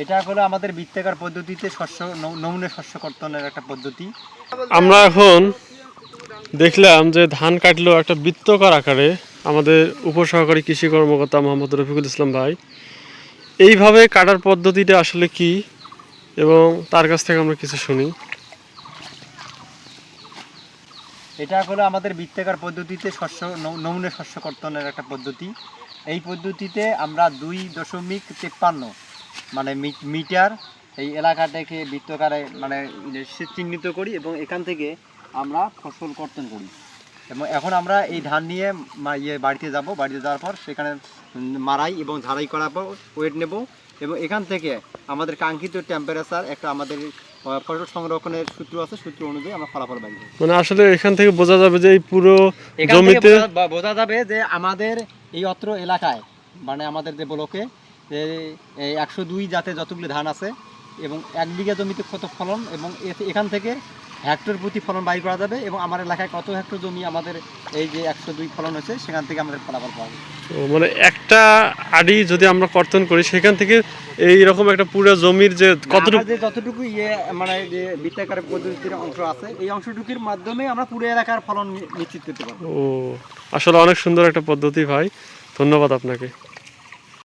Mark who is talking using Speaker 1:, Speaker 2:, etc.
Speaker 1: এটা হলো আমাদের বৃত্তাকার পদ্ধতিতে শস্য নমুনা শস্য কর্তনের একটা পদ্ধতি।
Speaker 2: আমরা এখন দেখলাম যে ধান কাটলো একটা বৃত্তাকার আকারে। আমাদের উপসহকারী কৃষি কর্মকর্তা মোহাম্মদ রফিকুল ইসলাম ভাই এইভাবে কাটার পদ্ধতিটা আসলে কি, এবং তার কাছ থেকে আমরা কিছু শুনি।
Speaker 1: এটা হলো আমাদের বৃত্তাকার পদ্ধতিতে শস্য নমুনা শস্য কর্তনের একটা পদ্ধতি। এই পদ্ধতিতে আমরা 2.53 মানে মিটার এই এলাকাটাকে বৃত্তাকারে মানে চিহ্নিত করি এবং এখান থেকে আমরা ফসল কর্তন করি। এবং এখন আমরা এই ধান নিয়ে বাড়িতে যাব, বাড়িতে যাওয়ার পর সেখানে মাড়াই এবং ঝাড়াই করার পর ওয়েট নেব এবং এখান থেকে আমাদের কাঙ্ক্ষিত টেম্পারেচার একটা আমাদের ফসল সংরক্ষণের সূত্র আছে, সূত্র অনুযায়ী আমরা ফলাফল বাইর করি।
Speaker 2: মানে আসলে এখান থেকে বোঝা যাবে যে এই পুরো জমিতে
Speaker 1: বোঝা যাবে যে আমাদের এই অত্র এলাকায় মানে আমাদের যে ব্লকে 102 জাতে যতগুলো ধান আছে এবং 1 বিঘা জমিতে কত ফলন এবং এখান থেকে হেক্টর প্রতি ফলন বাইর করা যাবে এবং আমার এলাকায় কত হেক্টর জমি আমাদের এই যে 102 ফলন হয়েছে সেখান থেকে আমাদের ফলাফল পাওয়া যাবে।
Speaker 2: মানে একটা আড়ি যদি আমরা কর্তন করি সেখান থেকে এই রকম একটা পুরো জমির যে
Speaker 1: যতটুকু মানে যে বৃত্তাকার পদ্ধতির অংশ আছে এই অংশটুকুর মাধ্যমে আমরা পুরো এলাকার ফলন নিশ্চিত করতে পারবো।
Speaker 2: আসলে অনেক সুন্দর একটা পদ্ধতি ভাই, ধন্যবাদ আপনাকে।